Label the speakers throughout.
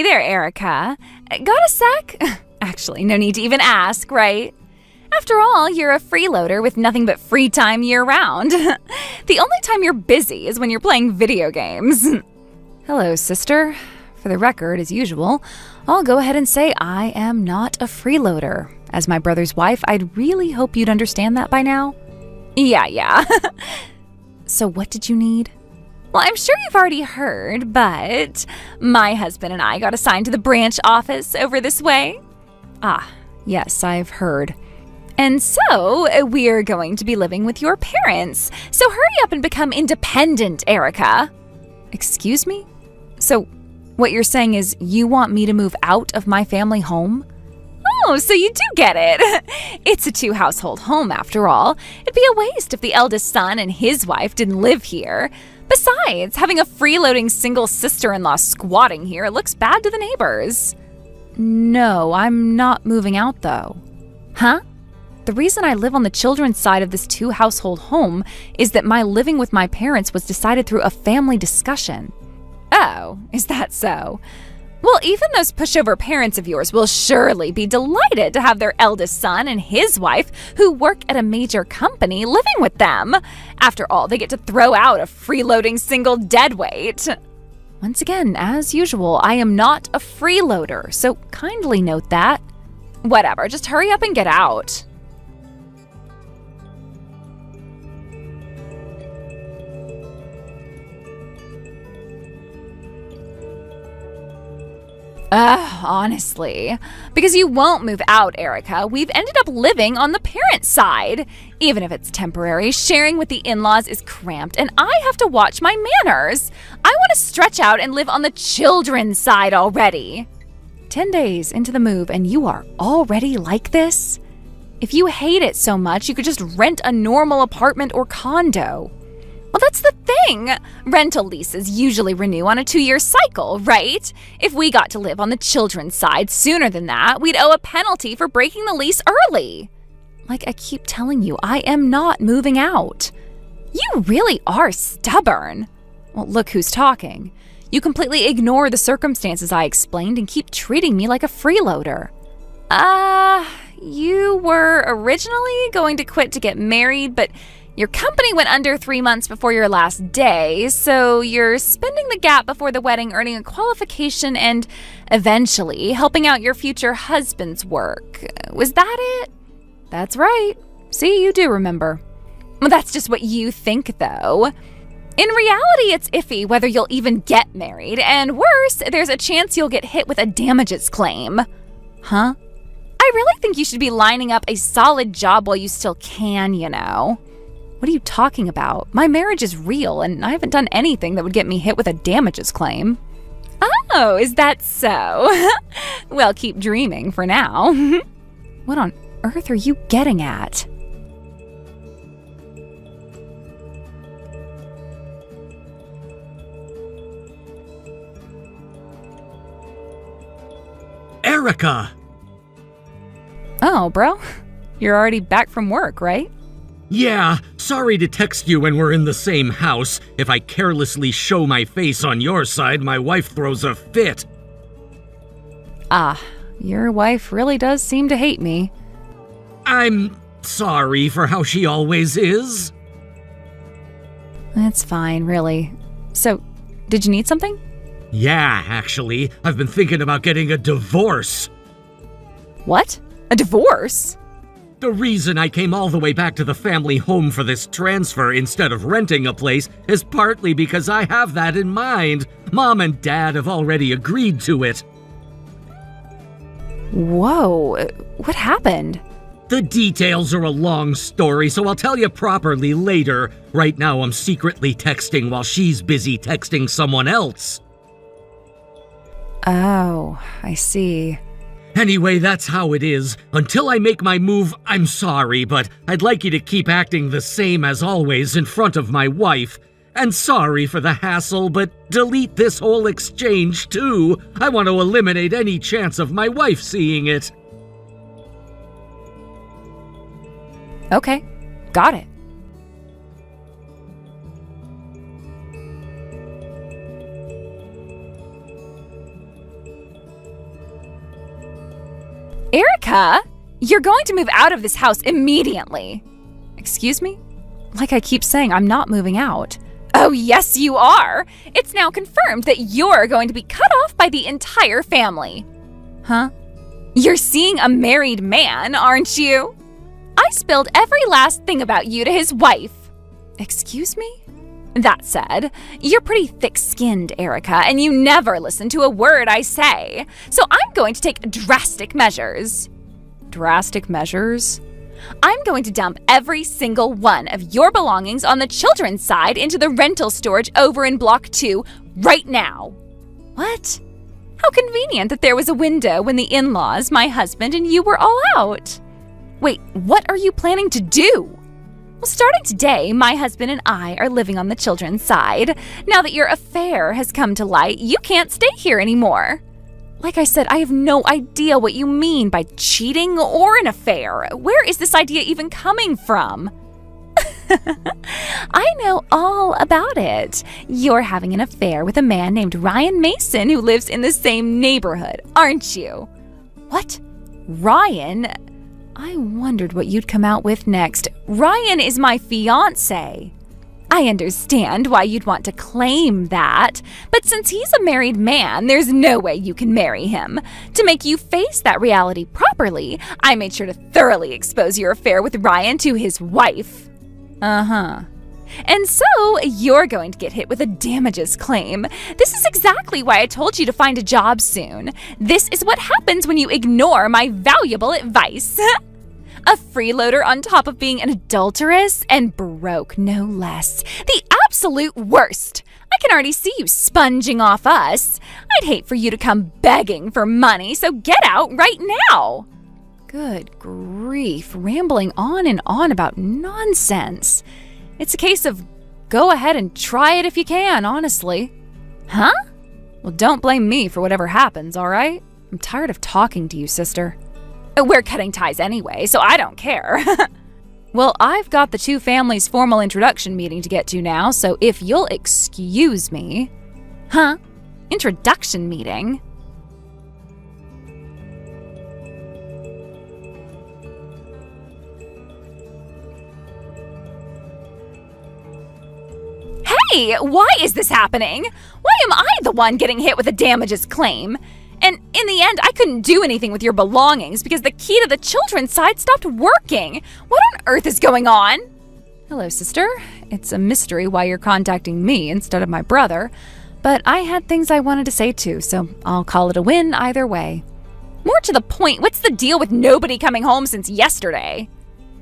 Speaker 1: Hey there, Erica. Got a sec? Actually, no need to even ask, right? After all, you're a freeloader with nothing but free time year-round. The only time you're busy is when you're playing video games. Hello, sister. For the record, as usual, I'll go ahead and say I am not a freeloader. As my brother's wife, I'd really hope you'd understand that by now. Yeah. So what did you need? Well, I'm sure you've already heard, but my husband and I got assigned to the branch office over this way. Ah, yes, I've heard. And so, we're going to be living with your parents. So hurry up and become independent, Erica. Excuse me? So, what you're saying is you want me to move out of my family home? Oh, so you do get it. It's a two-household home, after all. It'd be a waste if the eldest son and his wife didn't live here. Besides, having a freeloading single sister-in-law squatting here looks bad to the neighbors. No, I'm not moving out, though. Huh? The reason I live on the children's side of this two-household home is that my living with my parents was decided through a family discussion. Oh, is that so? Well, even those pushover parents of yours will surely be delighted to have their eldest son and his wife, who work at a major company, living with them. After all, they get to throw out a freeloading single deadweight. Once again, as usual, I am not a freeloader, so kindly note that. Whatever, just hurry up and get out. Honestly. Because you won't move out, Erica. We've ended up living on the parent side. Even if it's temporary, sharing with the in-laws is cramped, and I have to watch my manners. I want to stretch out and live on the children's side already. 10 days into the move, and you are already like this? If you hate it so much, you could just rent a normal apartment or condo. Well, that's the thing. Rental leases usually renew on a 2-year cycle, right? If we got to live on the children's side sooner than that, we'd owe a penalty for breaking the lease early. Like I keep telling you, I am not moving out. You really are stubborn. Well, look who's talking. You completely ignore the circumstances I explained and keep treating me like a freeloader. You were originally going to quit to get married, but your company went under 3 months before your last day, so you're spending the gap before the wedding earning a qualification and eventually helping out your future husband's work. Was that it? That's right. See, you do remember. Well, that's just what you think, though. In reality, it's iffy whether you'll even get married, and worse, there's a chance you'll get hit with a damages claim. Huh? I really think you should be lining up a solid job while you still can, you know. What are you talking about? My marriage is real, and I haven't done anything that would get me hit with a damages claim. Oh, is that so? Well, keep dreaming for now. What on earth are you getting at?
Speaker 2: Erica!
Speaker 1: Oh, bro. You're already back from work, right?
Speaker 2: Yeah, sorry to text you when we're in the same house. If I carelessly show my face on your side, my wife throws a fit.
Speaker 1: Your wife really does seem to hate me.
Speaker 2: I'm sorry for how she always is.
Speaker 1: That's fine, really. So, did you need something?
Speaker 2: Yeah, actually, I've been thinking about getting a divorce.
Speaker 1: What? A divorce?
Speaker 2: The reason I came all the way back to the family home for this transfer instead of renting a place is partly because I have that in mind. Mom and Dad have already agreed to it.
Speaker 1: Whoa, what happened?
Speaker 2: The details are a long story, so I'll tell you properly later. Right now I'm secretly texting while she's busy texting someone else.
Speaker 1: Oh, I see.
Speaker 2: Anyway, that's how it is. Until I make my move, I'm sorry, but I'd like you to keep acting the same as always in front of my wife. And sorry for the hassle, but delete this whole exchange too. I want to eliminate any chance of my wife seeing it.
Speaker 1: Okay, got it. Erica, you're going to move out of this house immediately. Excuse me? Like I keep saying, I'm not moving out. Oh, yes, you are. It's now confirmed that you're going to be cut off by the entire family. Huh? You're seeing a married man, aren't you? I spilled every last thing about you to his wife. Excuse me? That said, you're pretty thick-skinned, Erica, and you never listen to a word I say. So I'm going to take drastic measures. Drastic measures? I'm going to dump every single one of your belongings on the children's side into the rental storage over in Block 2 right now. What? How convenient that there was a window when the in-laws, my husband, and you were all out. Wait, what are you planning to do? Well, starting today, my husband and I are living on the children's side. Now that your affair has come to light, you can't stay here anymore. Like I said, I have no idea what you mean by cheating or an affair. Where is this idea even coming from? I know all about it. You're having an affair with a man named Ryan Mason who lives in the same neighborhood, aren't you? What? Ryan? I wondered what you'd come out with next. Ryan is my fiancé. I understand why you'd want to claim that, but since he's a married man, there's no way you can marry him. To make you face that reality properly, I made sure to thoroughly expose your affair with Ryan to his wife. Uh-huh. And so, you're going to get hit with a damages claim. This is exactly why I told you to find a job soon. This is what happens when you ignore my valuable advice. A freeloader on top of being an adulteress and broke, no less. The absolute worst. I can already see you sponging off us. I'd hate for you to come begging for money, so get out right now. Good grief, rambling on and on about nonsense. It's a case of go ahead and try it if you can, honestly. Huh? Well, don't blame me for whatever happens, all right? I'm tired of talking to you, sister. We're cutting ties anyway, so I don't care. Well, I've got the two families' formal introduction meeting to get to now, so if you'll excuse me. Huh? Introduction meeting? Hey, why is this happening? Why am I the one getting hit with a damages claim? And in the end, I couldn't do anything with your belongings because the key to the children's side stopped working. What on earth is going on? Hello, sister. It's a mystery why you're contacting me instead of my brother, but I had things I wanted to say too, so I'll call it a win either way. More to the point, what's the deal with nobody coming home since yesterday?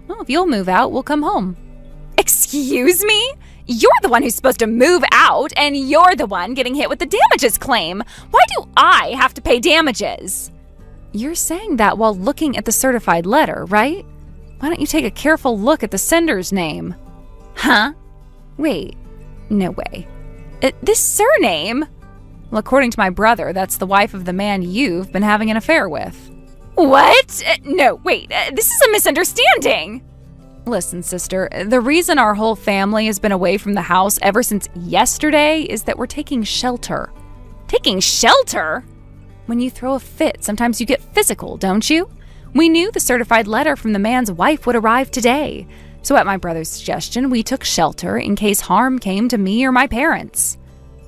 Speaker 1: Well, if you'll move out, we'll come home. Excuse me? You're the one who's supposed to move out, and you're the one getting hit with the damages claim. Why do I have to pay damages? You're saying that while looking at the certified letter, right? Why don't you take a careful look at the sender's name? Huh? Wait, no way. This surname? Well, according to my brother, that's the wife of the man you've been having an affair with. What? No, wait, this is a misunderstanding. Listen, sister, the reason our whole family has been away from the house ever since yesterday is that we're taking shelter. Taking shelter? When you throw a fit, sometimes you get physical, don't you? We knew the certified letter from the man's wife would arrive today. So at my brother's suggestion, we took shelter in case harm came to me or my parents.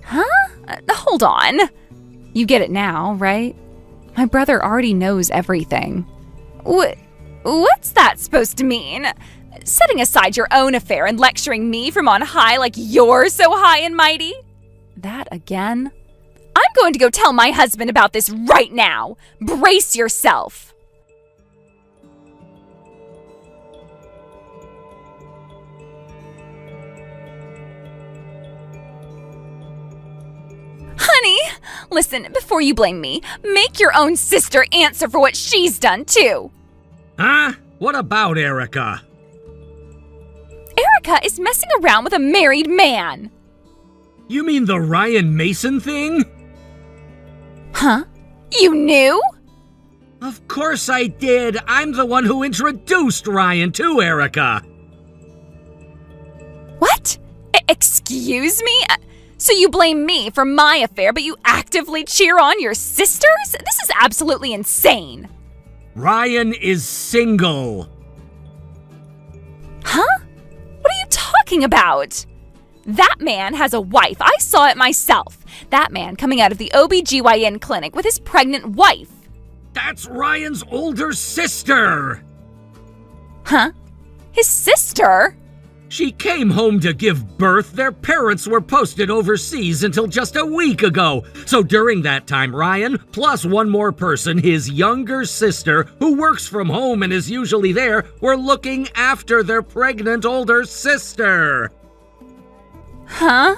Speaker 1: Huh? Hold on. You get it now, right? My brother already knows everything. What's that supposed to mean? Setting aside your own affair and lecturing me from on high like you're so high and mighty? That again? I'm going to go tell my husband about this right now. Brace yourself. Honey, listen, before you blame me, make your own sister answer for what she's done too.
Speaker 2: Huh? What about Erica?
Speaker 1: Erica is messing around with a married man.
Speaker 2: You mean the Ryan Mason thing?
Speaker 1: Huh? You knew?
Speaker 2: Of course I did. I'm the one who introduced Ryan to Erica.
Speaker 1: What? Excuse me? So you blame me for my affair, but you actively cheer on your sisters? This is absolutely insane.
Speaker 2: Ryan is single.
Speaker 1: Huh? What are you talking about? That man has a wife. I saw it myself. That man coming out of the OBGYN clinic with his pregnant wife.
Speaker 2: That's Ryan's older sister.
Speaker 1: Huh? His sister?
Speaker 2: She came home to give birth. Their parents were posted overseas until just a week ago. So during that time, Ryan, plus one more person, his younger sister, who works from home and is usually there, were looking after their pregnant older sister.
Speaker 1: Huh?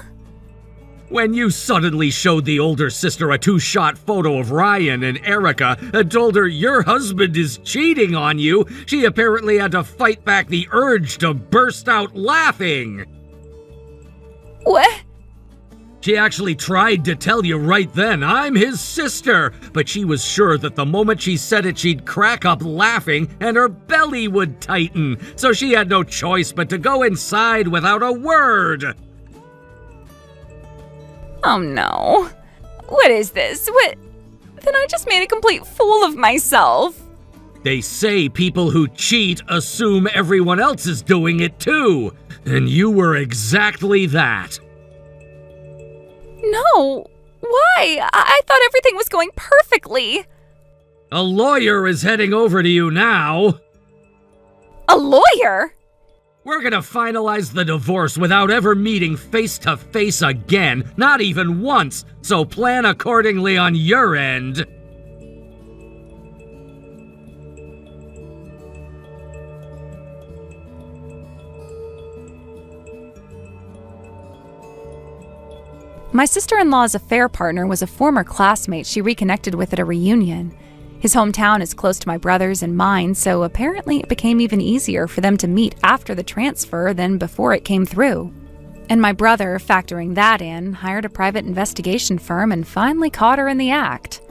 Speaker 2: When you suddenly showed the older sister a two-shot photo of Ryan and Erica and told her your husband is cheating on you, she apparently had to fight back the urge to burst out laughing.
Speaker 1: What?
Speaker 2: She actually tried to tell you right then, I'm his sister, but she was sure that the moment she said it, she'd crack up laughing and her belly would tighten, so she had no choice but to go inside without a word.
Speaker 1: Oh no. What is this? What? Then I just made a complete fool of myself.
Speaker 2: They say people who cheat assume everyone else is doing it too, and you were exactly that.
Speaker 1: No. Why? I thought everything was going perfectly.
Speaker 2: A lawyer is heading over to you now.
Speaker 1: A lawyer?
Speaker 2: We're gonna finalize the divorce without ever meeting face to face again, not even once, so plan accordingly on your end.
Speaker 1: My sister-in-law's affair partner was a former classmate she reconnected with at a reunion. His hometown is close to my brother's and mine, so apparently it became even easier for them to meet after the transfer than before it came through. And my brother, factoring that in, hired a private investigation firm and finally caught her in the act.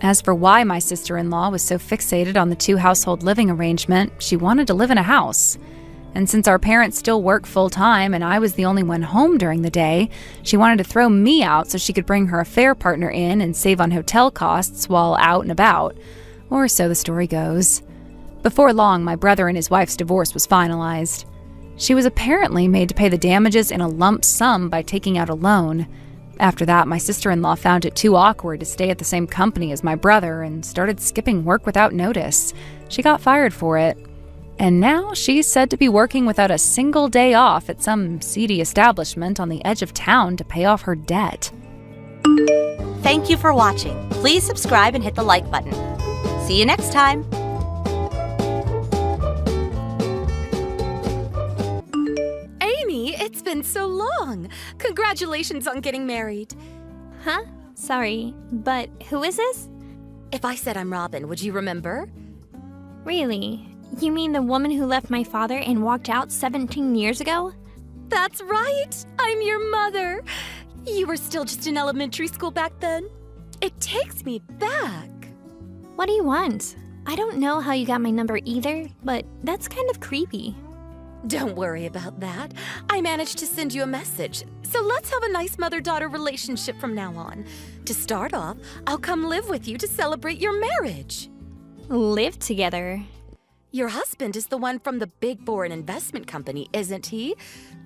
Speaker 1: As for why my sister-in-law was so fixated on the two-household living arrangement, she wanted to live in a house. And since our parents still work full-time and I was the only one home during the day, she wanted to throw me out so she could bring her affair partner in and save on hotel costs while out and about. Or so the story goes. Before long, my brother and his wife's divorce was finalized. She was apparently made to pay the damages in a lump sum by taking out a loan. After that, my sister-in-law found it too awkward to stay at the same company as my brother and started skipping work without notice. She got fired for it. And now she's said to be working without a single day off at some seedy establishment on the edge of town to pay off her debt.
Speaker 3: Thank you for watching. Please subscribe and hit the like button. See you next time.
Speaker 4: Amy, it's been so long. Congratulations on getting married.
Speaker 5: Huh? Sorry, but who is this?
Speaker 4: If I said I'm Robin, would you remember?
Speaker 5: Really? You mean the woman who left my father and walked out 17 years ago?
Speaker 4: That's right. I'm your mother. You were still just in elementary school back then. It takes me back.
Speaker 5: What do you want? I don't know how you got my number either, but that's kind of creepy.
Speaker 4: Don't worry about that. I managed to send you a message. So let's have a nice mother-daughter relationship from now on. To start off, I'll come live with you to celebrate your marriage.
Speaker 5: Live together.
Speaker 4: Your husband is the one from the big foreign investment company, isn't he?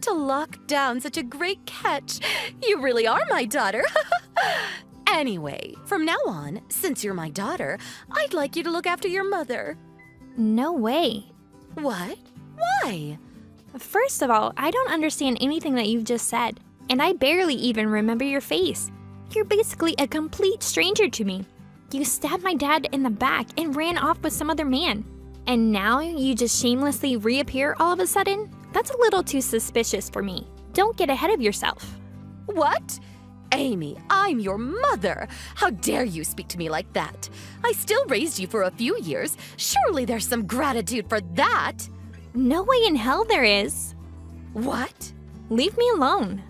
Speaker 4: To lock down such a great catch. You really are my daughter. Anyway, from now on, since you're my daughter, I'd like you to look after your mother.
Speaker 5: No way.
Speaker 4: What? Why?
Speaker 5: First of all, I don't understand anything that you've just said, and I barely even remember your face. You're basically a complete stranger to me. You stabbed my dad in the back and ran off with some other man. And now you just shamelessly reappear all of a sudden? That's a little too suspicious for me. Don't get ahead of yourself.
Speaker 4: What? Amy, I'm your mother. How dare you speak to me like that? I still raised you for a few years. Surely there's some gratitude for that.
Speaker 5: No way in hell there is.
Speaker 4: What?
Speaker 5: Leave me alone.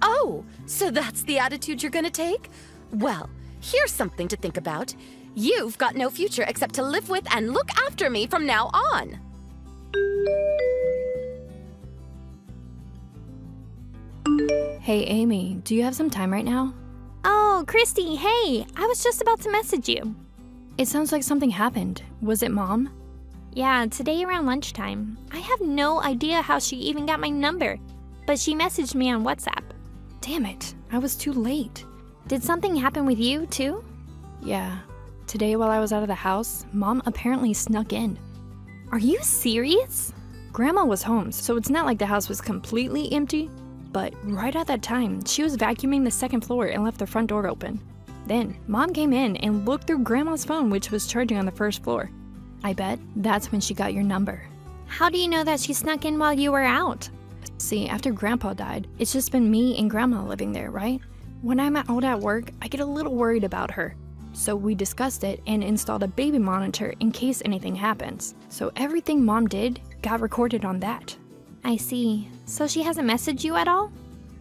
Speaker 4: Oh, so that's the attitude you're gonna take? Well, here's something to think about. You've got no future except to live with and look after me from now on.
Speaker 6: Hey, Amy, do you have some time right now?
Speaker 5: Oh, Christy, hey, I was just about to message you.
Speaker 6: It sounds like something happened. Was it Mom?
Speaker 5: Yeah, today around lunchtime. I have no idea how she even got my number, but she messaged me on WhatsApp.
Speaker 6: Damn it, I was too late.
Speaker 5: Did something happen with you, too?
Speaker 6: Yeah. Today while I was out of the house, Mom apparently snuck in.
Speaker 5: Are you serious?
Speaker 6: Grandma was home, so it's not like the house was completely empty. But right at that time, she was vacuuming the second floor and left the front door open. Then, Mom came in and looked through Grandma's phone, which was charging on the first floor. I bet that's when she got your number.
Speaker 5: How do you know that she snuck in while you were out?
Speaker 6: See, after Grandpa died, it's just been me and Grandma living there, right? When I'm out at work, I get a little worried about her. So we discussed it and installed a baby monitor in case anything happens. So everything Mom did got recorded on that.
Speaker 5: I see. So she hasn't messaged you at all?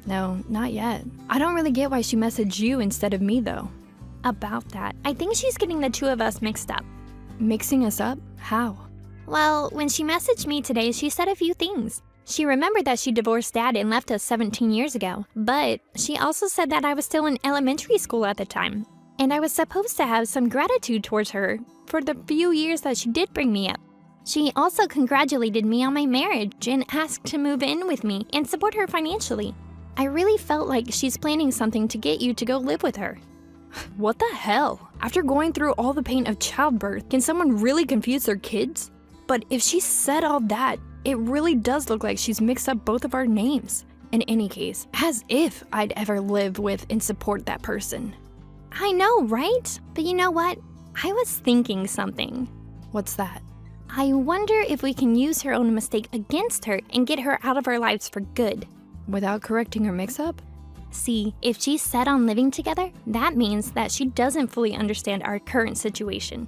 Speaker 6: No, not yet. I don't really get why she messaged you instead of me, though.
Speaker 5: About that, I think she's getting the two of us mixed up.
Speaker 6: Mixing us up? How?
Speaker 5: Well, when she messaged me today, she said a few things. She remembered that she divorced Dad and left us 17 years ago, but she also said that I was still in elementary school at the time, and I was supposed to have some gratitude towards her for the few years that she did bring me up. She also congratulated me on my marriage and asked to move in with me and support her financially. I really felt like she's planning something to get you to go live with her.
Speaker 6: What the hell? After going through all the pain of childbirth, can someone really confuse their kids? But if she said all that, it really does look like she's mixed up both of our names. In any case, as if I'd ever live with and support that person.
Speaker 5: I know, right? But you know what? I was thinking something.
Speaker 6: What's that?
Speaker 5: I wonder if we can use her own mistake against her and get her out of our lives for good.
Speaker 6: Without correcting her mix-up?
Speaker 5: See, if she's set on living together, that means that she doesn't fully understand our current situation.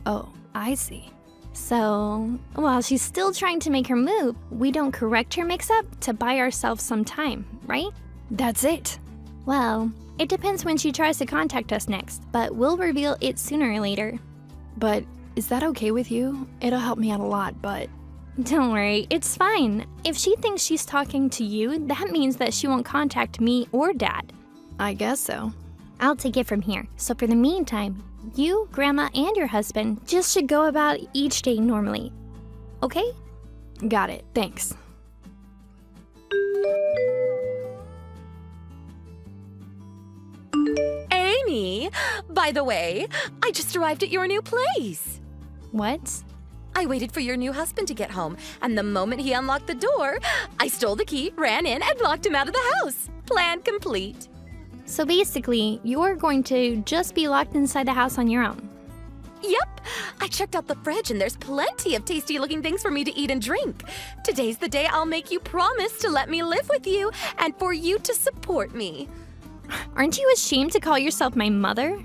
Speaker 6: Oh, I see.
Speaker 5: So, while she's still trying to make her move, we don't correct her mix-up to buy ourselves some time, right?
Speaker 6: That's it.
Speaker 5: Well, it depends when she tries to contact us next, but we'll reveal it sooner or later.
Speaker 6: But is that okay with you? It'll help me out a lot, but...
Speaker 5: Don't worry, it's fine. If she thinks she's talking to you, that means that she won't contact me or Dad.
Speaker 6: I guess so.
Speaker 5: I'll take it from here. So for the meantime, you, Grandma, and your husband just should go about each day normally. Okay?
Speaker 6: Got it, thanks.
Speaker 4: Amy, by the way, I just arrived at your new place.
Speaker 5: What?
Speaker 4: I waited for your new husband to get home, and the moment he unlocked the door, I stole the key, ran in, and locked him out of the house. Plan complete.
Speaker 5: So basically, you're going to just be locked inside the house on your own.
Speaker 4: Yep, I checked out the fridge and there's plenty of tasty looking things for me to eat and drink. Today's the day I'll make you promise to let me live with you and for you to support me.
Speaker 5: Aren't you ashamed to call yourself my mother?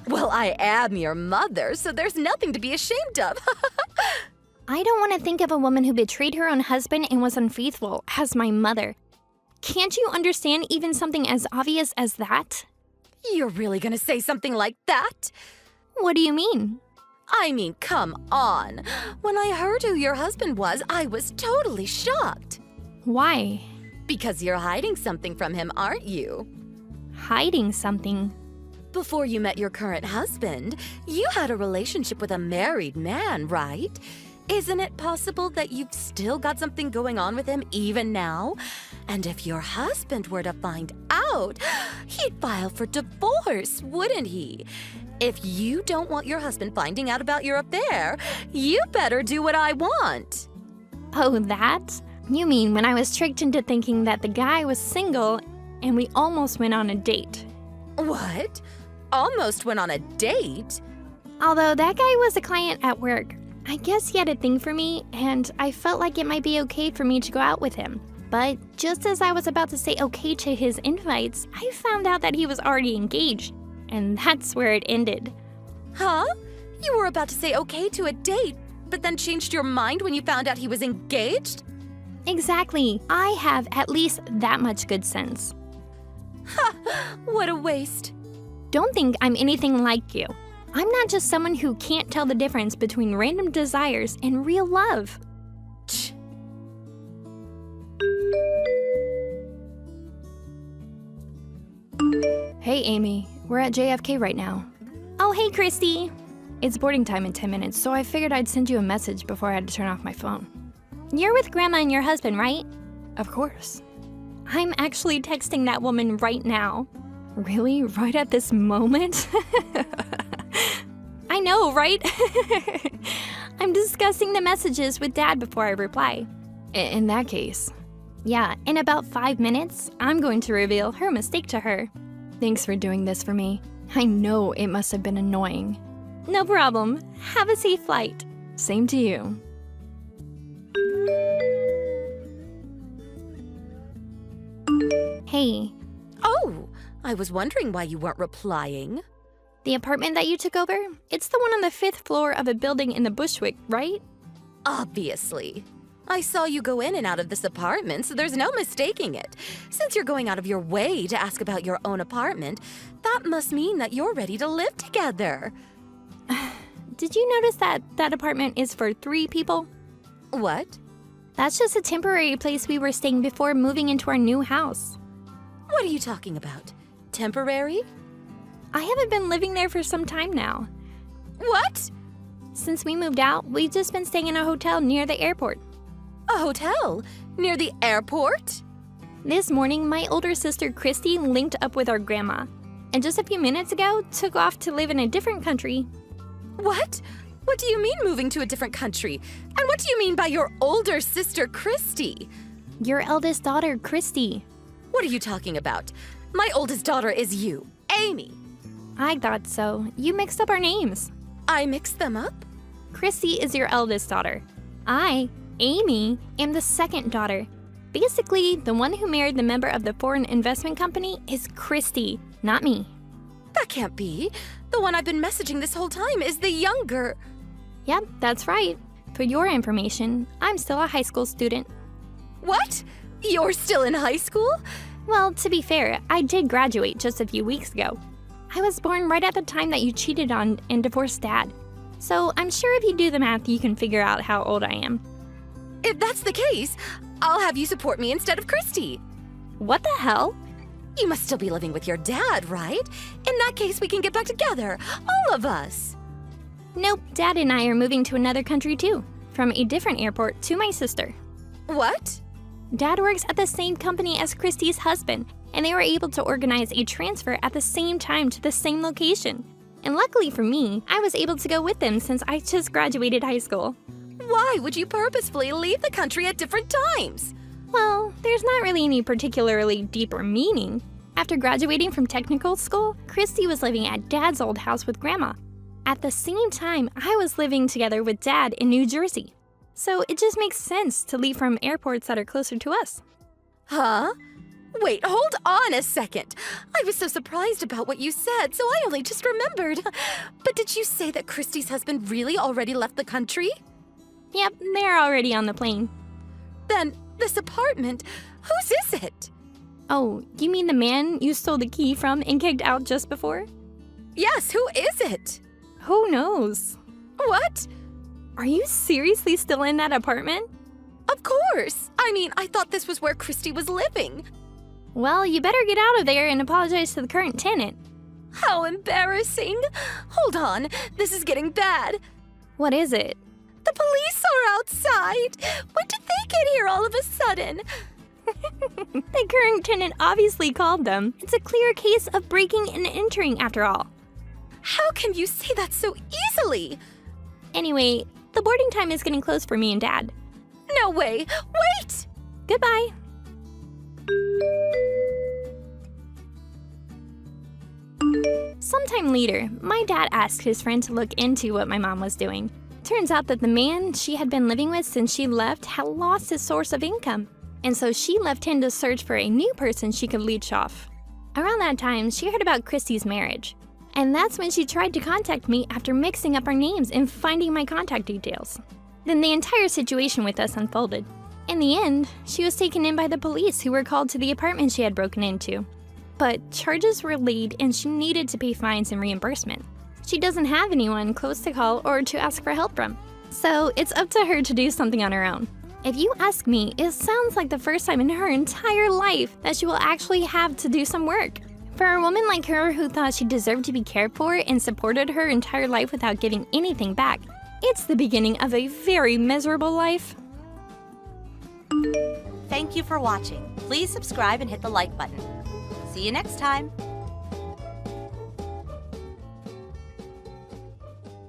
Speaker 4: Well, I am your mother, so there's nothing to be ashamed of.
Speaker 5: I don't want to think of a woman who betrayed her own husband and was unfaithful as my mother. Can't you understand even something as obvious as that?
Speaker 4: You're really gonna say something like that?
Speaker 5: What do you mean?
Speaker 4: I mean, come on. When I heard who your husband was, I was totally shocked.
Speaker 5: Why?
Speaker 4: Because you're hiding something from him, aren't you?
Speaker 5: Hiding something?
Speaker 4: Before you met your current husband, you had a relationship with a married man, right? Isn't it possible that you've still got something going on with him even now? And if your husband were to find out, he'd file for divorce, wouldn't he? If you don't want your husband finding out about your affair, you better do what I want.
Speaker 5: Oh, that? You mean when I was tricked into thinking that the guy was single and we almost went on a date?
Speaker 4: What? Almost went on a date?
Speaker 5: Although that guy was a client at work, I guess he had a thing for me, and I felt like it might be okay for me to go out with him. But just as I was about to say okay to his invites, I found out that he was already engaged, and that's where it ended.
Speaker 4: Huh? You were about to say okay to a date, but then changed your mind when you found out he was engaged?
Speaker 5: Exactly. I have at least that much good sense.
Speaker 4: Ha! What a waste.
Speaker 5: Don't think I'm anything like you. I'm not just someone who can't tell the difference between random desires and real love.
Speaker 4: Tch.
Speaker 6: Hey, Amy. We're at JFK right now.
Speaker 5: Oh, hey, Christy.
Speaker 6: It's boarding time in 10 minutes, so I figured I'd send you a message before I had to turn off my phone.
Speaker 5: You're with Grandma and your husband, right?
Speaker 6: Of course.
Speaker 5: I'm actually texting that woman right now.
Speaker 6: Really? Right at this moment?
Speaker 5: I know, right? I'm discussing the messages with Dad before I reply.
Speaker 6: In that case.
Speaker 5: Yeah, in about 5 minutes, I'm going to reveal her mistake to her.
Speaker 6: Thanks for doing this for me. I know it must have been annoying.
Speaker 5: No problem. Have a safe flight.
Speaker 6: Same to you.
Speaker 5: Hey,
Speaker 4: Oh, I was wondering why you weren't replying.
Speaker 5: the apartment that you took over? It's the one on the 5th floor of a building in the Bushwick, right?
Speaker 4: Obviously. I saw you go in and out of this apartment, so there's no mistaking it. Since you're going out of your way to ask about your own apartment, that must mean that you're ready to live together.
Speaker 5: Did you notice that that apartment is for 3 people?
Speaker 4: What?
Speaker 5: That's just a temporary place we were staying before moving into our new house.
Speaker 4: What are you talking about? Temporary?
Speaker 5: I haven't been living there for some time now.
Speaker 4: What?
Speaker 5: Since we moved out, we've just been staying in a hotel near the airport.
Speaker 4: A hotel? Near the airport?
Speaker 5: This morning, my older sister Christy linked up with our grandma, and just a few minutes ago, took off to live in a different country.
Speaker 4: What? What do you mean moving to a different country? And what do you mean by your older sister Christy?
Speaker 5: Your eldest daughter, Christy.
Speaker 4: What are you talking about? My oldest daughter is you, Amy.
Speaker 5: I thought so. You mixed up our names.
Speaker 4: I mixed them up?
Speaker 5: Christy is your eldest daughter. I, Amy, am the second daughter. Basically, the one who married the member of the foreign investment company is Christy, not me.
Speaker 4: That can't be. The one I've been messaging this whole time is the younger.
Speaker 5: Yep, that's right. For your information, I'm still a high school student.
Speaker 4: What? You're still in high school?
Speaker 5: Well, to be fair, I did graduate just a few weeks ago. I was born right at the time that you cheated on and divorced Dad. So I'm sure if you do the math, you can figure out how old I am.
Speaker 4: If that's the case, I'll have you support me instead of Christy.
Speaker 5: What the hell?
Speaker 4: You must still be living with your dad, right? In that case, we can get back together, all of us.
Speaker 5: Nope, Dad and I are moving to another country too. From a different airport to my sister.
Speaker 4: What?
Speaker 5: Dad works at the same company as Christy's husband, and they were able to organize a transfer at the same time to the same location. And luckily for me, I was able to go with them since I just graduated high school.
Speaker 4: Why would you purposefully leave the country at different times?
Speaker 5: Well, there's not really any particularly deeper meaning. After graduating from technical school, Christy was living at Dad's old house with Grandma. At the same time, I was living together with Dad in New Jersey. So it just makes sense to leave from airports that are closer to us.
Speaker 4: Huh? Wait, hold on a second. I was so surprised about what you said, so I only just remembered. But did you say that Christy's husband really already left the country?
Speaker 5: Yep, they're already on the plane.
Speaker 4: Then, this apartment, whose is it?
Speaker 5: Oh, you mean the man you stole the key from and kicked out just before?
Speaker 4: Yes, who is it?
Speaker 5: Who knows?
Speaker 4: What?
Speaker 5: Are you seriously still in that apartment?
Speaker 4: Of course. I mean, I thought this was where Christy was living.
Speaker 5: Well, you better get out of there and apologize to the current tenant.
Speaker 4: How embarrassing. Hold on, this is getting bad.
Speaker 5: What is it?
Speaker 4: The police are outside. When did they get here all of a sudden?
Speaker 5: The current tenant obviously called them. It's a clear case of breaking and entering after all.
Speaker 4: How can you say that so easily?
Speaker 5: Anyway, the boarding time is getting close for me and Dad.
Speaker 4: No way. Wait!
Speaker 5: Goodbye. Sometime later, my dad asked his friend to look into what my mom was doing. Turns out that the man she had been living with since she left had lost his source of income, and so she left him to search for a new person she could leech off. Around that time, she heard about Christy's marriage, and that's when she tried to contact me after mixing up our names and finding my contact details. Then the entire situation with us unfolded. In the end, she was taken in by the police who were called to the apartment she had broken into. But charges were laid and she needed to pay fines and reimbursement. She doesn't have anyone close to call or to ask for help from. So it's up to her to do something on her own. If you ask me, it sounds like the first time in her entire life that she will actually have to do some work. For a woman like her who thought she deserved to be cared for and supported her entire life without giving anything back, it's the beginning of a very miserable life.
Speaker 3: Thank you for watching. Please subscribe and hit the like button. See you next time.